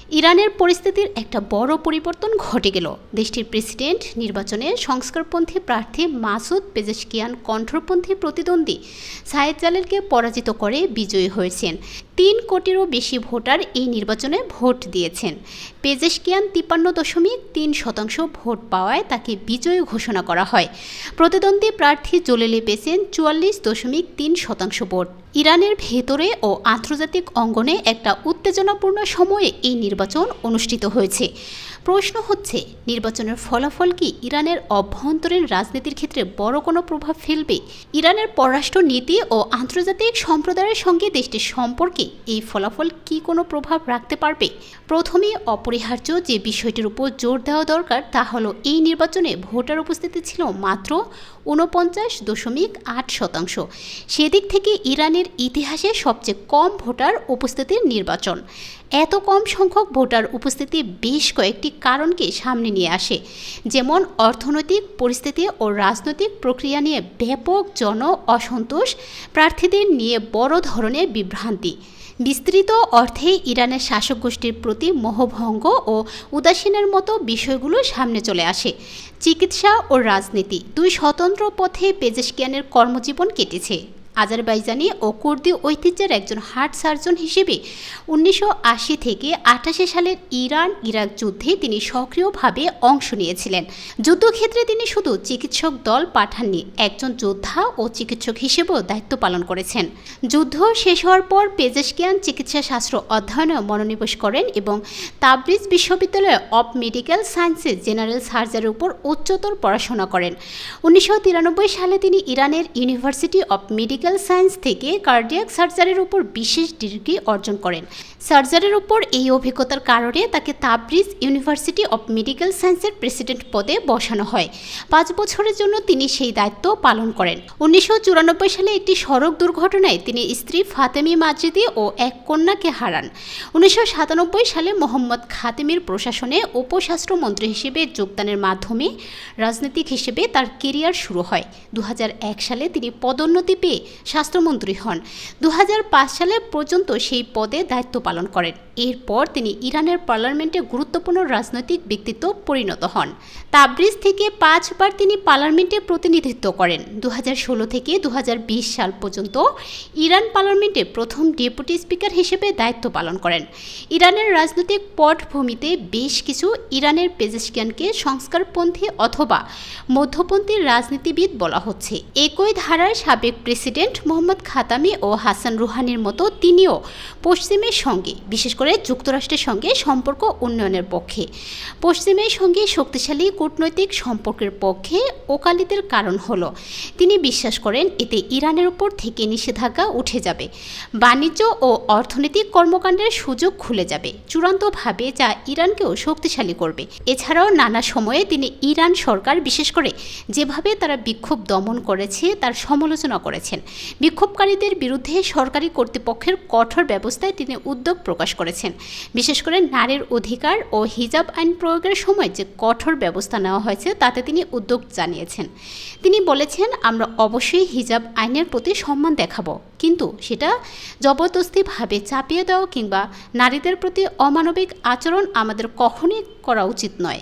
ইরানের পরিস্থিতির একটা বড় পরিবর্তন ঘটে গেল। দেশটির প্রেসিডেন্ট নির্বাচনে সংস্কারপন্থী প্রার্থী মাসুদ পেজেশকিয়ান কণ্ঠপন্থী প্রতিদ্বন্দ্বী সায়েদ জালেলকে পরাজিত করে বিজয়ী হয়েছেন। ৩ কোটিরও বেশি ভোটার এই নির্বাচনে ভোট দিয়েছেন। পেজেশকিয়ান ৫৩.৩% ভোট পাওয়ায় তাকে বিজয়ী ঘোষণা করা হয়। প্রতিদ্বন্দ্বী প্রার্থী জোলেলি পেয়েছেন ৪৪.৩% ভোট। ইরানের ভেতরে ও আন্তর্জাতিক অঙ্গনে একটা উত্তেজনাপূর্ণ সময়ে এই নির্বাচন অনুষ্ঠিত হয়েছে। প্রশ্ন হচ্ছে, নির্বাচনের ফলাফল কি ইরানের অভ্যন্তরীণ রাজনীতির ক্ষেত্রে বড় কোনো প্রভাব ফেলবে? ইরানের পররাষ্ট্র নীতি ও আন্তর্জাতিক সম্প্রদায়ের সঙ্গে দেশটির সম্পর্কে এই ফলাফল কি কোনো প্রভাব রাখতে পারবে? প্রথমেই অপরিহার্য যে বিষয়টির উপর জোর দেওয়া দরকার তা হলো, এই নির্বাচনে ভোটার উপস্থিতি ছিল মাত্র ৪৯.৮%। সেদিক থেকে ইরানের ইতিহাসে সবচেয়ে কম ভোটার উপস্থিতির নির্বাচন। এত কম সংখ্যক ভোটার উপস্থিতি বেশ কয়েকটি কারণকে সামনে নিয়ে আসে, যেমন অর্থনৈতিক পরিস্থিতি ও রাজনৈতিক প্রক্রিয়া নিয়ে ব্যাপক অসন্তোষ, প্রার্থীদের নিয়ে বড় ধরনের বিভ্রান্তি। বিস্তৃত অর্থে ইরানের শাসক গোষ্ঠীর প্রতি মোহভঙ্গ ও উদাসীনের মতো বিষয়গুলো সামনে চলে আসে। চিকিৎসা ও রাজনীতি, দুই স্বতন্ত্র পথে পেজেশকিয়ানের কর্মজীবন কেটেছে। আজারবাইজানি ও কুর্দি ঐতিহ্যের একজন হার্ট সার্জন হিসেবে ১৯৮০ থেকে ৮৮ সালের ইরাক যুদ্ধে তিনি সক্রিয়ভাবে অংশ নিয়েছিলেন। যুদ্ধক্ষেত্রে তিনি শুধু চিকিৎসক দল পাঠাননি, একজন যোদ্ধা ও চিকিৎসক হিসেবেও দায়িত্ব পালন করেছেন। যুদ্ধ শেষ হওয়ার পর পেজেশকিয়ান চিকিৎসা শাস্ত্র অধ্যয়নে মনোনিবেশ করেন এবং তাবরিজ বিশ্ববিদ্যালয়ে অব মেডিকেল সায়েন্সেস জেনারেল সার্জারির উপর উচ্চতর পড়াশোনা করেন। ১৯৯৩ সালে তিনি ইরানের ইউনিভার্সিটি অব মেডিকেল সায়েন্স থেকে কার্ডিয়াক সার্জারির উপর বিশেষ ডিগ্রি অর্জন করেন। সার্জারির উপর এই অভিজ্ঞতার কারণে তাকে তাবরিজ ইউনিভার্সিটি অব মেডিকেল সায়েন্সের প্রেসিডেন্ট পদে বসানো হয়। ৫ বছরের জন্য তিনি সেই দায়িত্ব পালন করেন। ১৯৯৪ সালে একটি সড়ক দুর্ঘটনায় তিনি স্ত্রী ফাতেমি মাজিদি ও এক কন্যাকে হারান। ১৯৯৭ সালে মোহাম্মদ খাতেমির প্রশাসনে উপস্বাস্থ্যমন্ত্রী হিসেবে যোগদানের মাধ্যমে রাজনৈতিক হিসেবে তার কেরিয়ার শুরু হয়। ২০০১ সালে তিনি পদোন্নতি পেয়ে স্বাস্থ্যমন্ত্রী হন। ২০০৫ সালে পর্যন্ত সেই পদে দায়িত্ব পালন করেন। এরপর তিনি ইরানের পার্লামেন্টে গুরুত্বপূর্ণ রাজনৈতিক ব্যক্তিত্ব পরিণত হন। তাবরিজ থেকে ৫ বার তিনি পার্লামেন্টে প্রতিনিধিত্ব করেন। ২০১৬ থেকে ২০২০ সাল পর্যন্ত ইরান পার্লামেন্টে প্রথম ডেপুটি স্পিকার হিসেবে দায়িত্ব পালন করেন। ইরানের রাজনৈতিক পটভূমিতে বেশ কিছু ইরানের পেজেশকিয়ানকে সংস্কারপন্থী অথবা মধ্যপন্থী রাজনীতিবিদ বলা হচ্ছে। একই ধারার সাবেক প্রেসিডেন্ট মোহাম্মদ খাতামি ও হাসান রুহানির মতো তিনিও পশ্চিমের সঙ্গে, বিশেষ করে যুক্তরাষ্ট্রের সঙ্গে সম্পর্ক উন্নয়নের পক্ষে, পশ্চিমের সঙ্গে শক্তিশালী কূটনৈতিক সম্পর্কের পক্ষে ওকালতির কারণ হলো তিনি বিশ্বাস করেন এতে ইরানের উপর থেকে নিষেধাজ্ঞা উঠে যাবে, বাণিজ্য ও অর্থনৈতিক কর্মকাণ্ডের সুযোগ খুলে যাবে চূড়ান্তভাবে, যা ইরানকেও শক্তিশালী করবে। এছাড়াও নানা সময়ে তিনি ইরান সরকার, বিশেষ করে যেভাবে তারা বিক্ষোভ দমন করেছে তার সমালোচনা করেছেন। বিক্ষোভকারীদের বিরুদ্ধে সরকারি কর্তৃপক্ষের কঠোর ব্যবস্থায় তিনি উদ্বেগ প্রকাশ করেছেন। বিশেষ করে নারীর অধিকার ও হিজাব আইন প্রয়োগের সময় যে কঠোর ব্যবস্থা নেওয়া হয়েছে তাতে তিনি উদ্বেগ জানিয়েছেন। তিনি বলেছেন, আমরা অবশ্যই হিজাব আইনের প্রতি সম্মান দেখাবো, কিন্তু সেটা জবরদস্তিভাবে চাপিয়ে দেওয়া কিংবা নারীদের প্রতি অমানবিক আচরণ আমাদের কখনোই করা উচিত নয়।